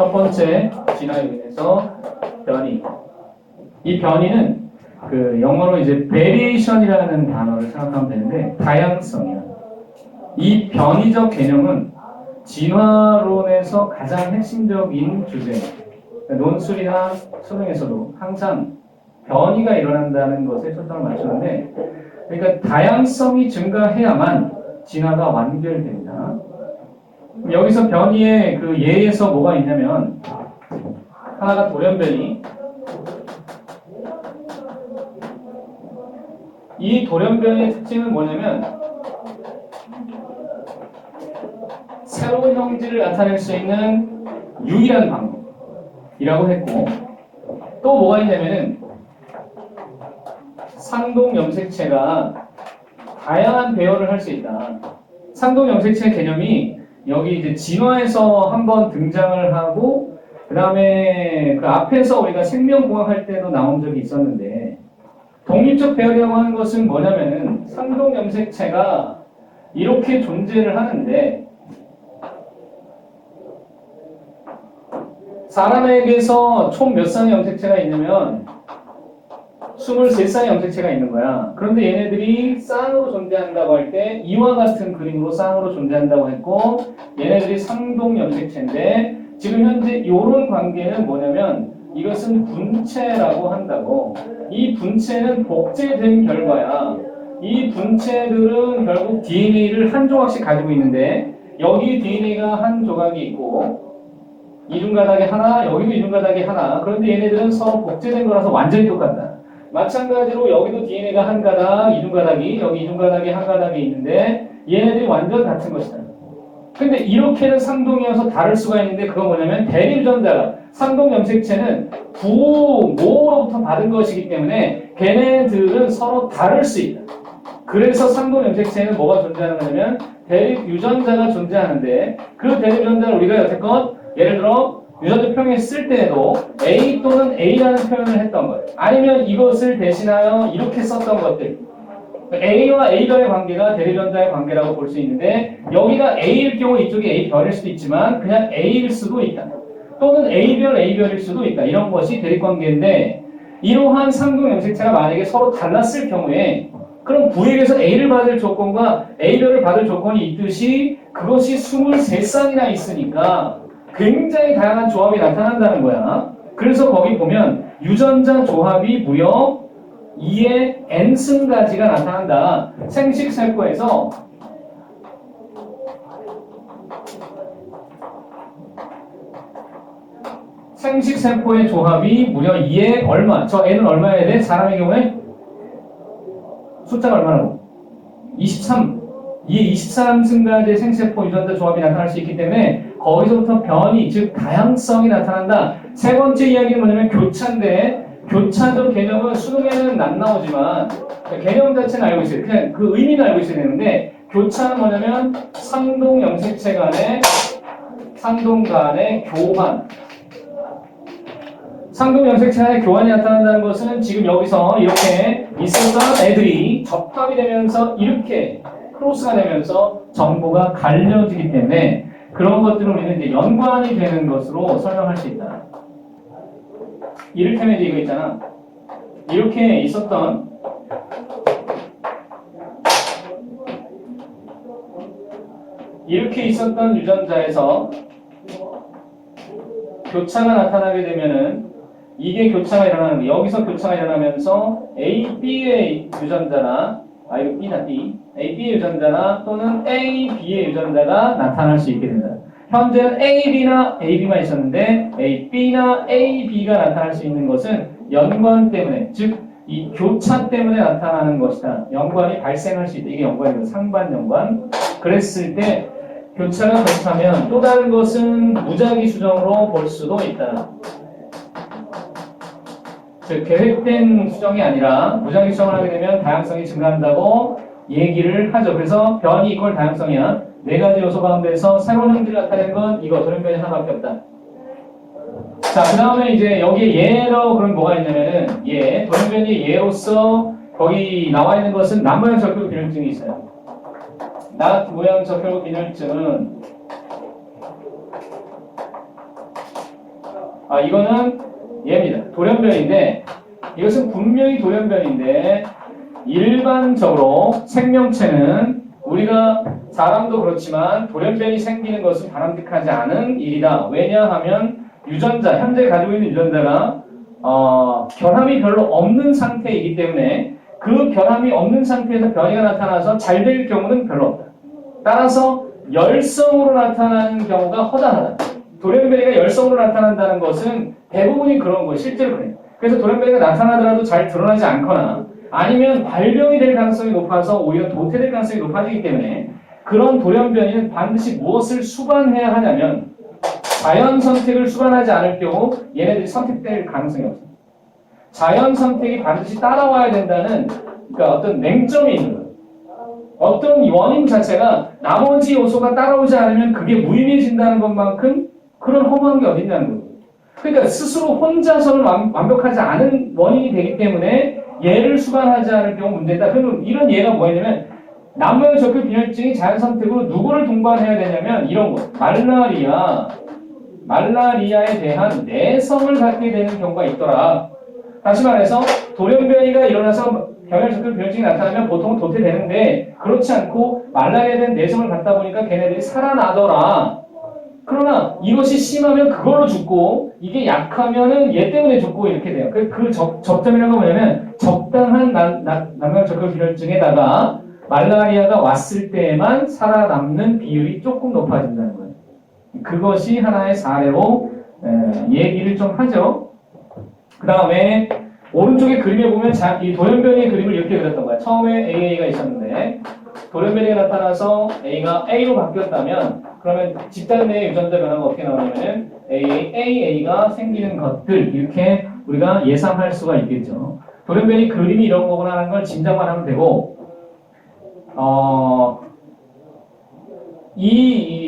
첫 번째 진화로 인해서 변이. 이 변이는 그 영어로 이제 variation이라는 단어를 생각하면 되는데 다양성이야. 이 변이적 개념은 진화론에서 가장 핵심적인 주제예요. 논술이나 수능에서도 항상 변이가 일어난다는 것에 초점을 맞추는데, 그러니까 다양성이 증가해야만 진화가 완결됩니다. 여기서 변이의 그 예에서 뭐가 있냐면, 하나가 돌연변이. 이 돌연변이의 특징은 뭐냐면 새로운 형질을 나타낼 수 있는 유일한 방법이라고 했고, 또 뭐가 있냐면은 상동 염색체가 다양한 배열을 할 수 있다. 상동 염색체 개념이 여기 이제 진화에서 한번 등장을 하고, 그 다음에 그 앞에서 우리가 생명공학 할 때도 나온 적이 있었는데, 독립적 배열이라고 하는 것은 뭐냐면은 상동 염색체가 이렇게 존재를 하는데, 사람에게서 총 몇 쌍의 염색체가 있냐면 23쌍의 염색체가 있는 거야. 그런데 얘네들이 쌍으로 존재한다고 할 때 이와 같은 그림으로 쌍으로 존재한다고 했고, 얘네들이 상동 염색체인데 지금 현재 이런 관계는 뭐냐면 이것은 분체라고 한다고. 이 분체는 복제된 결과야. 이 분체들은 결국 DNA를 한 조각씩 가지고 있는데, 여기 DNA가 한 조각이 있고 이중가닥이 하나, 여기도 이중가닥이 하나. 그런데 얘네들은 서로 복제된 거라서 완전히 똑같다. 마찬가지로 여기도 DNA가 한 가닥, 이중가닥이, 여기 이중가닥이 한 가닥이 있는데 얘네들이 완전 같은 것이다. 근데 이렇게는 상동이어서 다를 수가 있는데, 그건 뭐냐면 대립전자가, 상동 염색체는 부모로부터 받은 것이기 때문에 걔네들은 서로 다를 수 있다. 그래서 상동 염색체에는 뭐가 존재하는 거냐면 대립 유전자가 존재하는데, 그 대립 유전자를 우리가 여태껏 예를 들어 유전자 표현을 쓸 때에도 A 또는 A라는 표현을 했던 거예요. 아니면 이것을 대신하여 이렇게 썼던 것들. A와 A별의 관계가 대립전자의 관계라고 볼 수 있는데, 여기가 A일 경우 이쪽이 A별일 수도 있지만 그냥 A일 수도 있다. 또는 A별일 수도 있다. 이런 것이 대립관계인데, 이러한 상동 염색체가 만약에 서로 달랐을 경우에 그럼 V에게서 A를 받을 조건과 A별을 받을 조건이 있듯이 그것이 23쌍이나 있으니까 굉장히 다양한 조합이 나타난다는 거야. 그래서 거기 보면 유전자 조합이 무려 2의 n승까지가 나타난다. 생식세포에서 생식세포의 조합이 무려 2의 얼마? 저 n은 얼마여야 돼? 사람의 경우에? 숫자가 얼마라고? 23. 2의 23승까지의 생세포 유전자 조합이 나타날 수 있기 때문에 거기서부터 변이, 즉 다양성이 나타난다. 세 번째 이야기는 뭐냐면 교차인데, 교차적 개념은 수능에는 안 나오지만 개념 자체는 알고 있어요. 그냥 그 의미는 알고 있어야 되는데, 교차는 뭐냐면 상동 염색체 간의 상동 간의 교환. 상동 염색체 간의 교환이 나타난다는 것은 지금 여기서 이렇게 있었던 애들이 접합이 되면서 이렇게 크로스가 되면서 정보가 갈려지기 때문에 그런 것들을 우리는 이제 연관이 되는 것으로 설명할 수 있다. 이를테면 이제 이거 있잖아. 이렇게 있었던 유전자에서 교차가 나타나게 되면은 이게 교차가 일어나는 거예요. 여기서 교차가 일어나면서 A, B의 유전자나 이거 B나 B, A, B의 유전자나 또는 A, B의 유전자가 나타날 수 있게 된다. 현재는 A, B나 A, B만 있었는데 A, B나 A, B가 나타날 수 있는 것은 연관 때문에, 즉 이 교차 때문에 나타나는 것이다. 연관이 발생할 수 있다. 이게 연관이고 상반 연관. 그랬을 때 교차가 그렇다면 또 다른 것은 무작위 수정으로 볼 수도 있다. 즉 계획된 수정이 아니라 무작위 수정을 하게 되면 다양성이 증가한다고 얘기를 하죠. 그래서 변이 이퀄 다양성이야. 네 가지 요소 가운데서 새로운 형질을 나타내는 건 이거 돌연변이 하나밖에 없다. 자, 그 다음에 이제 여기에 예로 그럼 뭐가 있냐면은 돌연변이의 예로서 거기 나와 있는 것은 낫모양 적혈구 균열증이 있어요. 낫모양 적혈구 균열증은 이거는 얘입니다. 돌연변인데 이것은 분명히 돌연변인데 일반적으로 생명체는 우리가 사람도 그렇지만 돌연변이 생기는 것은 바람직하지 않은 일이다. 왜냐하면 유전자, 현재 가지고 있는 유전자가 결함이 별로 없는 상태이기 때문에 그 결함이 없는 상태에서 변이가 나타나서 잘 될 경우는 별로 없다. 따라서 열성으로 나타나는 경우가 허다하다. 돌연변이가 열성으로 나타난다는 것은 대부분이 그런 거예요. 실제로 그래요. 그래서 돌연변이가 나타나더라도 잘 드러나지 않거나 아니면 발병이 될 가능성이 높아서 오히려 도태될 가능성이 높아지기 때문에 그런 돌연변이는 반드시 무엇을 수반해야 하냐면 자연 선택을 수반하지 않을 경우 얘네들이 선택될 가능성이 없습니다. 자연 선택이 반드시 따라와야 된다는 그러니까 어떤 맹점이 있는 거예요. 어떤 원인 자체가 나머지 요소가 따라오지 않으면 그게 무의미해진다는 것만큼 그런 허무한 게 어딨냐는 거예요. 그러니까 스스로 혼자서는 완벽하지 않은 원인이 되기 때문에 얘를 수반하지 않을 경우 문제다. 그럼 이런 예가 뭐냐면 남모형 적혈 빈혈증이 자연 선택으로 누구를 동반해야 되냐면 이런 거. 말라리아에 대한 내성을 갖게 되는 경우가 있더라. 다시 말해서 돌연변이가 일어나서 경혈적혈 빈혈증이 나타나면 보통은 도태되는데 그렇지 않고 말라리아에 대한 내성을 갖다 보니까 걔네들이 살아나더라. 그러나 이것이 심하면 그걸로 죽고 이게 약하면은 얘 때문에 죽고 이렇게 돼요. 그 접점이라는 건 뭐냐면 적당한 남경적혈 빈혈증에다가 말라리아가 왔을 때에만 살아남는 비율이 조금 높아진다는 거예요. 그것이 하나의 사례로 얘기를 좀 하죠. 그 다음에 오른쪽에 그림에 보면 이 돌연변이의 그림을 이렇게 그렸던 거야. 처음에 AA가 있었는데 돌연변이가 나타나서 A가 A로 바뀌었다면 그러면 집단 내의 유전자 변화가 어떻게 나오냐면 AA가 생기는 것들 이렇게 우리가 예상할 수가 있겠죠. 돌연변이 그림이 이런 거구나 하는 걸 짐작만 하면 되고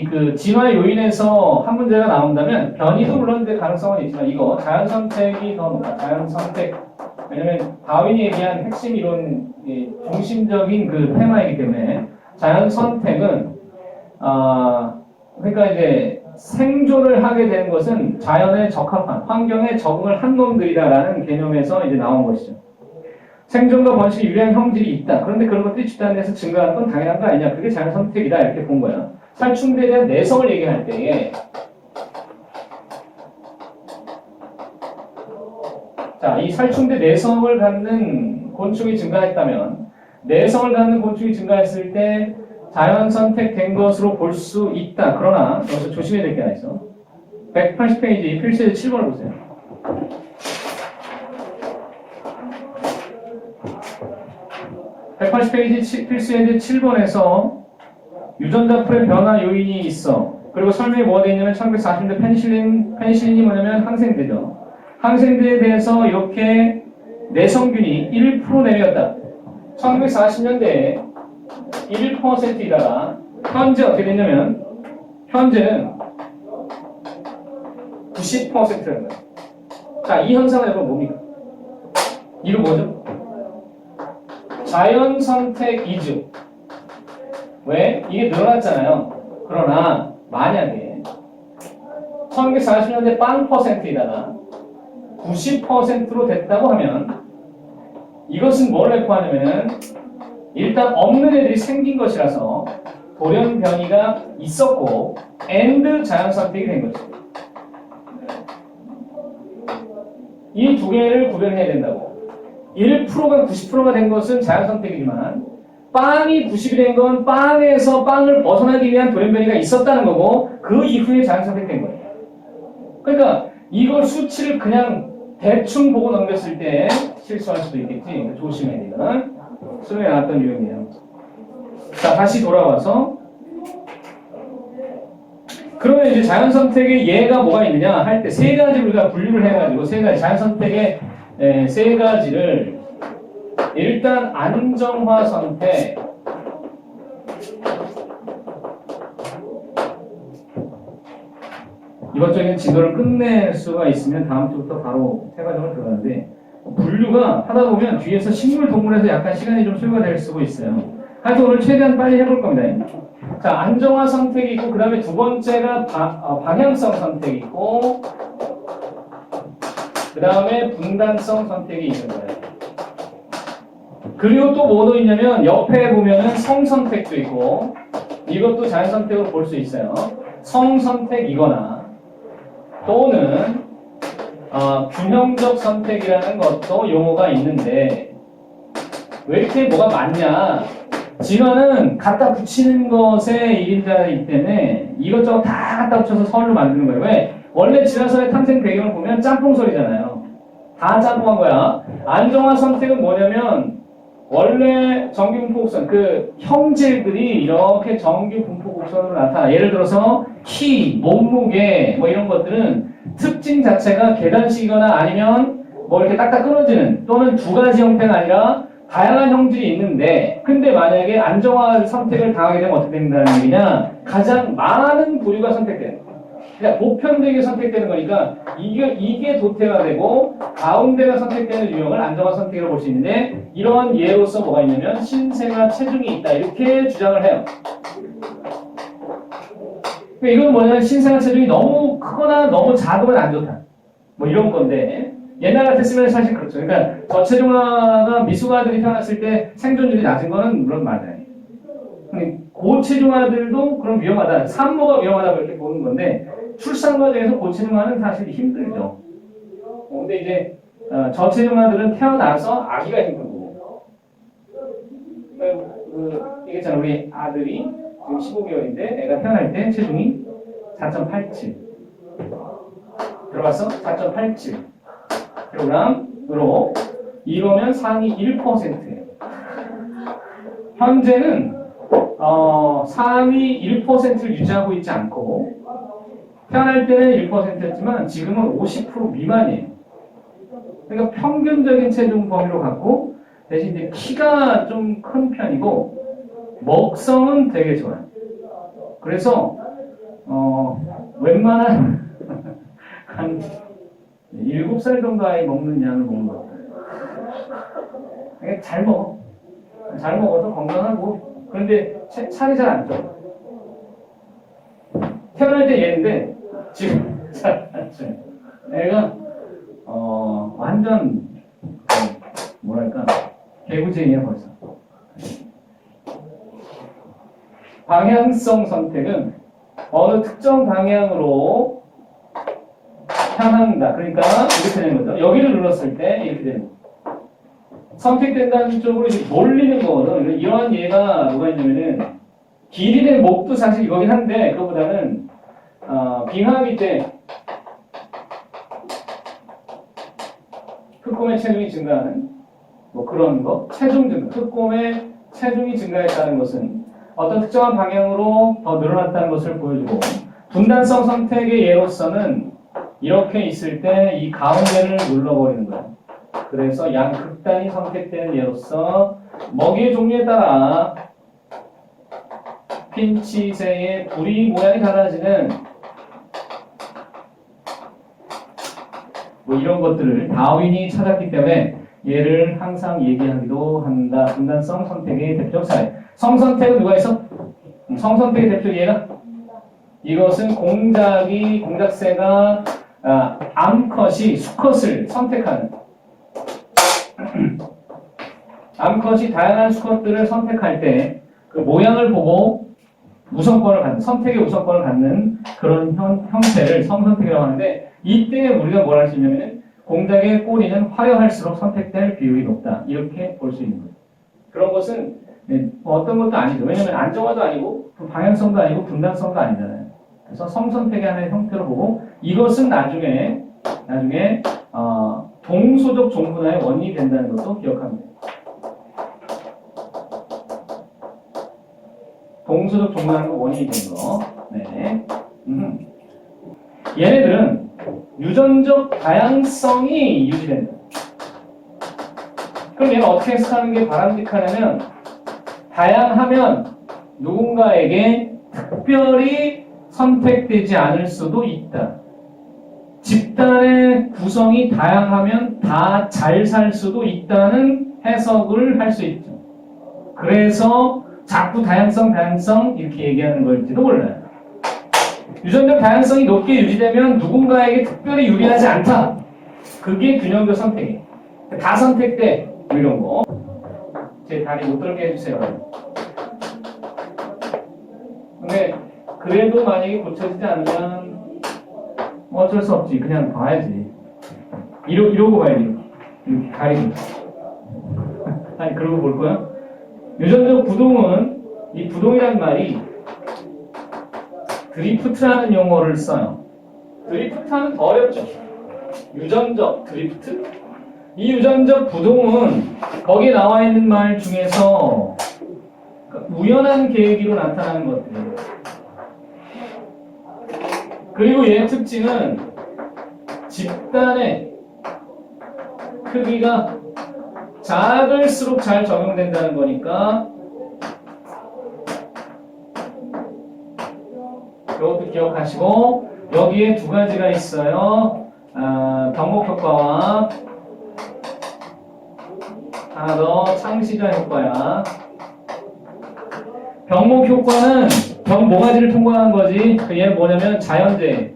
그 진화 요인에서 한 문제가 나온다면 변이도 물론 가능성은 있지만 이거 자연 선택이 더 높아. 자연 선택. 왜냐면 다윈이 얘기한 핵심 이론 중심적인 그 테마이기 때문에 자연 선택은 그러니까 이제 생존을 하게 되는 것은 자연에 적합한 환경에 적응을 한 놈들이다라는 개념에서 이제 나온 것이죠. 생존과 번식에 유리한 형질이 있다. 그런데 그런 것들이 집단 내에서 증가하는 건 당연한 거 아니냐. 그게 자연 선택이다. 이렇게 본 거야. 살충제에 대한 내성을 얘기할 때에 자, 이 살충제 내성을 갖는 곤충이 증가했다면 내성을 갖는 곤충이 증가했을 때 자연 선택된 것으로 볼 수 있다. 그러나 여기서 조심해야 될 게 하나 있어. 180페이지 필수의 7번을 보세요. 180페이지 필수의 7번에서 유전자 풀의 변화 요인이 있어. 그리고 설명이 뭐가 되어 있냐면 1940년대 페니실린이 뭐냐면 항생제죠. 항생제에 대해서 이렇게 내성균이 1% 내려갔다. 1940년대에 1%이다가 현재 어떻게 됐냐면 현재는 90%라는 거예요. 자, 이 현상은 여러분 뭡니까? 이거 뭐죠? 자연 선택 이주. 왜? 이게 늘어났잖아요. 그러나 만약에 1940년대 빵 %이다가 90%로 됐다고 하면 이것은 뭘 내포하냐면은 일단 없는 애들이 생긴 것이라서 돌연 변이가 있었고 and 자연 선택이 된 거죠. 이 두 개를 구별해야 된다고. 1%가 90%가 된 것은 자연 선택이지만 빵이 90이 된 건 빵에서 빵을 벗어나기 위한 돌연 변이가 있었다는 거고 그 이후에 자연 선택된 거예요. 그러니까 이걸 수치를 그냥 대충 보고 넘겼을 때 실수할 수도 있겠지. 조심해야 돼요. 수능에 나왔던 유형이에요. 자, 다시 돌아와서 그러면 이제 자연 선택의 예가 뭐가 있느냐 할 때 세 가지 우리가 분류를 해가지고 세 가지 자연 선택의 세 가지를 일단 안정화 선택, 이것적인 지도를 끝낼 수가 있으면 다음 주부터 바로 세 가지로 들어가는데 분류가 하다 보면 뒤에서 식물 동물에서 약간 시간이 좀 소요가 될 수가 있어요. 하여튼 오늘 최대한 빨리 해볼 겁니다. 자, 안정화 선택이 있고 그 다음에 두 번째가 방향성 선택이 있고 그 다음에 분단성 선택이 있는 거예요. 그리고 또 뭐도 있냐면 옆에 보면은 성선택도 있고 이것도 자연선택으로 볼 수 있어요. 성선택이거나 또는 균형적 선택이라는 것도 용어가 있는데 왜 이렇게 뭐가 많냐? 진화는 갖다 붙이는 것에 일인자이기 때문에 이것저것 다 갖다 붙여서 설을 만드는 거예요. 왜? 원래 진화설의 탄생 배경을 보면 짬뽕설이잖아요. 다 짬뽕한 거야. 안정화 선택은 뭐냐면 원래 정규분포곡선 그 형질들이 이렇게 정규분포곡선으로 나타나. 예를 들어서 키, 몸무게 뭐 이런 것들은 특징 자체가 계단식이거나 아니면 뭐 이렇게 딱딱 끊어지는 또는 두 가지 형태가 아니라 다양한 형질이 있는데 근데 만약에 안정화 선택을 당하게 되면 어떻게 된다는 얘기냐? 가장 많은 부류가 선택되는 거예요. 그러니까 보편적이게 선택되는 거니까 이게 도태가 되고 가운데가 선택되는 유형을 안정화 선택이라고 볼 수 있는데 이러한 예로서 뭐가 있냐면 신생아 체중이 있다 이렇게 주장을 해요. 그러니까 이건 뭐냐면 신생아 체중이 너무 크거나 너무 작으면 안 좋다 뭐 이런 건데 옛날 같았으면 사실 그렇죠. 그러니까 저체중아가 미숙아들이 태어났을 때 생존율이 낮은 거는 물론 맞아요. 고체중아들도 그럼 위험하다. 산모가 위험하다고 이렇게 보는 건데 출산 과정에서 고체중아는 사실 힘들죠. 근데 이제 저체중아들은 태어나서 아기가 힘든 거고. 이게 참 우리 아들이 지금 15개월인데 애가 태어날 때 체중이 4.87. 들어봤어? 4.87kg으로 이거면 상위 1%예요. 현재는 상위 1%를 유지하고 있지 않고 태어날 때는 1%였지만 지금은 50% 미만이에요. 그러니까 평균적인 체중 범위로 갖고 대신 이제 키가 좀 큰 편이고 먹성은 되게 좋아요. 그래서 웬만한 한 7살 정도 아이 먹는 양을 먹는 것 같아요. 그러니까 잘 먹어. 잘 먹어서 건강하고 그런데 살이 잘 안 쪄. 태어날 때 얘인데 지금 잘 안 쪄요. 애가 완전 뭐랄까 개구쟁이야 벌써. 방향성 선택은 어느 특정 방향으로 향한다. 그러니까 이렇게 되는 거죠. 여기를 눌렀을 때 이렇게 되는 거죠. 선택된다는 쪽으로 이제 몰리는 거거든. 이러한 예가 뭐가 있냐면은 길이된 목도 사실 이거긴 한데 그거보다는 빙하기 때 흑곰의 체중이 증가하는 뭐 그런 거, 체중 증가, 흑곰의 체중이 증가했다는 것은 어떤 특정한 방향으로 더 늘어났다는 것을 보여주고 분단성 선택의 예로서는 이렇게 있을 때 이 가운데를 눌러버리는 거예요. 그래서 양극단이 선택되는 예로서 먹이의 종류에 따라 핀치새의 부리 모양이 달라지는 뭐 이런 것들을 다윈이 찾았기 때문에 얘를 항상 얘기하기도 한다. 분단성 선택의 대표적 사례. 성선택은 누가 있어? 성선택의 대표적 예가? 이것은 공작새가 암컷이 수컷을 선택하는 암컷이 다양한 수컷들을 선택할 때 그 모양을 보고 우선권을 갖는 선택의 우선권을 갖는 그런 형태를 성선택이라고 하는데 이때 우리가 뭘 할 수 있냐면 공작의 꼬리는 화려할수록 선택될 비율이 높다 이렇게 볼 수 있는 거예요. 그런 것은 어떤 것도 아니죠. 왜냐하면 안정화도 아니고 방향성도 아니고 분단성도 아니잖아요. 그래서 성선택의 하나의 형태로 보고 이것은 나중에 동소적 종분화의 원인이 된다는 것도 기억하면 돼요. 동소적 종분화의 원인이 된 거. 네. 얘네들은 유전적 다양성이 유지된다. 그럼 얘는 어떻게 해석하는 게 바람직하냐면 다양하면 누군가에게 특별히 선택되지 않을 수도 있다. 집단의 구성이 다양하면 다 잘 살 수도 있다는 해석을 할 수 있죠. 그래서 자꾸 다양성 이렇게 얘기하는 걸지도 몰라요. 유전적 다양성이 높게 유지되면 누군가에게 특별히 유리하지 않다. 그게 균형적 선택이에요. 다 선택돼. 이런 거. 제 다리 못 들게 해주세요. 근데 그래도 만약에 고쳐지지 않으면 어쩔 수 없지. 그냥 봐야지. 이러고 봐야지. 이렇게 가리고. 아니 그러고 볼 거야? 유전적 부동은 이 부동이란 말이 드리프트라는 용어를 써요. 드리프트하면 더 어렵죠. 유전적 드리프트? 이 유전적 부동은 거기에 나와 있는 말 중에서 우연한 계기로 나타나는 것들이에요. 그리고 얘의 특징은 집단의 크기가 작을수록 잘 적용된다는 거니까 이것도 기억하시고 여기에 두 가지가 있어요. 병목 효과와 하나 더 창시자 효과야. 병목 효과는 병모가지를 통과하는 거지. 얘는 뭐냐면 자연재해.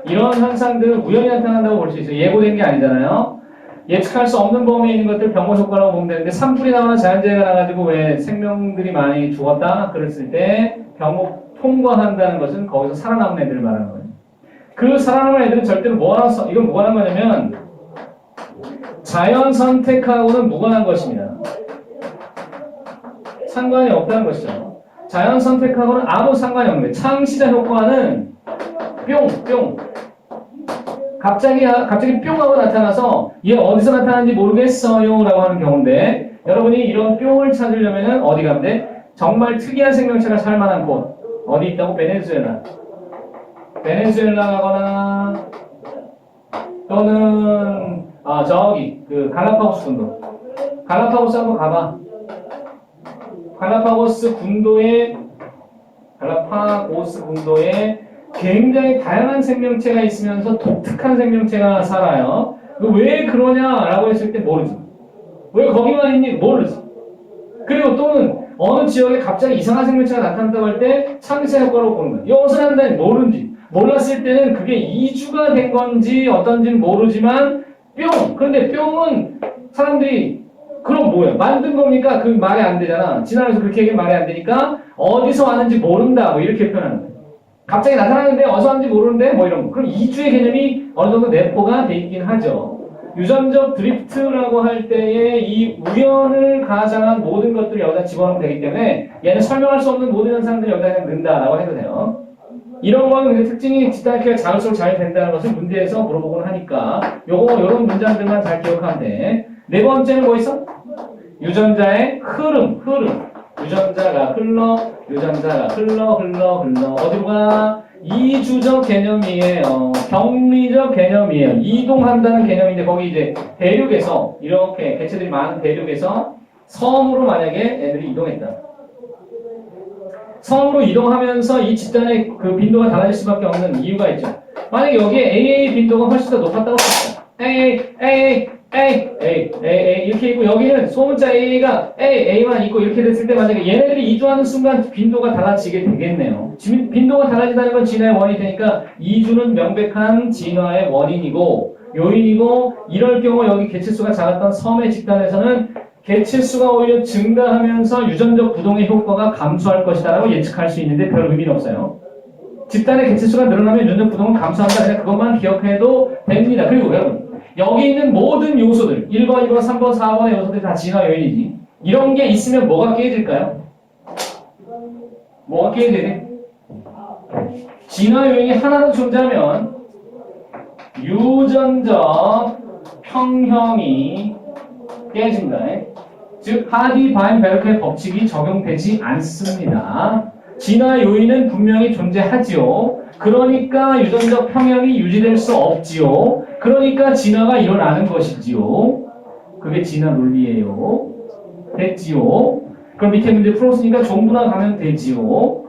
이런 현상들은 우연히 나타난다고 볼 수 있어요. 예고된 게 아니잖아요. 예측할 수 없는 범위에 있는 것들 병목 효과라고 보면 되는데 산불이 나거나 자연재해가 나가지고 왜 생명들이 많이 죽었다 그랬을 때 병목 통과한다는 것은 거기서 살아남은 애들을 말하는 거예요. 그 살아남은 애들은 절대로 이건 무관한 거냐면 자연 선택하고는 무관한 것입니다. 상관이 없다는 것이죠. 자연 선택하고는 아무 상관이 없는 거예요. 창시자 효과는 뿅 갑자기 뿅 하고 나타나서 얘 어디서 나타나는지 모르겠어요 라고 하는 경우인데 여러분이 이런 뿅을 찾으려면 어디 가면 돼? 정말 특이한 생명체가 살만한 곳 어디 있다고? 베네수엘라 가거나 또는 저기 그 갈라파고스 군도 갈라파고스 한번 가봐. 갈라파고스 군도에 굉장히 다양한 생명체가 있으면서 독특한 생명체가 살아요. 왜 그러냐라고 했을 때 모르지. 왜 거기만 있니? 모르지. 그리고 또는 어느 지역에 갑자기 이상한 생명체가 나타난다고 할 때 창시자 효과로 보는 거야. 여기서 한다니 모르는지. 몰랐을 때는 그게 이주가 된 건지 어떤지는 모르지만 뿅! 그런데 뿅은 사람들이 그럼 뭐야? 만든 겁니까? 그 말이 안 되잖아. 지나가서 그렇게 얘기하면 말이 안 되니까 어디서 왔는지 모른다 뭐 이렇게 표현하는 거야. 갑자기 나타나는데 어디서 왔는지 모르는데 뭐 이런 거. 그럼 이주의 개념이 어느 정도 내포가 돼 있긴 하죠. 유전적 드리프트라고 할 때에 이 우연을 가장한 모든 것들을 여기다 집어넣으면 되기 때문에 얘는 설명할 수 없는 모든 현상들을 여기다 그냥 넣는다라고 해도 돼요. 이런 거는 특징이 집단의 크기가 작을수록 잘 된다는 것을 문제에서 물어보곤 하니까 요런 문장들만 잘 기억하면 돼. 네 번째는 뭐 있어? 유전자의 흐름. 유전자가 흘러 어디로 가? 이주적 개념이에요. 병리적 개념이에요. 이동한다는 개념인데 거기 이제 대륙에서 이렇게 개체들이 많은 대륙에서 섬으로 만약에 애들이 이동했다. 섬으로 이동하면서 이 집단의 그 빈도가 달라질 수밖에 없는 이유가 있죠. 만약에 여기에 AA 빈도가 훨씬 더 높았다고 합시다. AA 이렇게 있고 여기는 소문자 A가 A만 있고 이렇게 됐을 때 만약에 얘네들이 이주하는 순간 빈도가 달라지게 되겠네요. 빈도가 달라진다는 건 진화의 원인이 되니까 이주는 명백한 진화의 원인이고 요인이고 이럴 경우 여기 개체수가 작았던 섬의 집단에서는 개체수가 오히려 증가하면서 유전적 부동의 효과가 감소할 것이다 라고 예측할 수 있는데 별 의미는 없어요. 집단의 개체수가 늘어나면 유전적 부동은 감소한다. 그냥 그것만 기억해도 됩니다. 그리고 여러분 여기 있는 모든 요소들 1번, 2번, 3번, 4번의 요소들이 다 진화 요인이지. 이런 게 있으면 뭐가 깨질까요? 뭐가 깨져야 돼? 진화 요인이 하나도 존재하면 유전적 평형이 깨진다. 즉 하디-바인-베르크의 법칙이 적용되지 않습니다. 진화 요인은 분명히 존재하지요. 그러니까 유전적 평형이 유지될 수 없지요. 그러니까 진화가 일어나는 것이지요. 그게 진화 논리예요. 됐지요. 그럼 밑에 문제 풀었으니까 종분화 가면 되지요.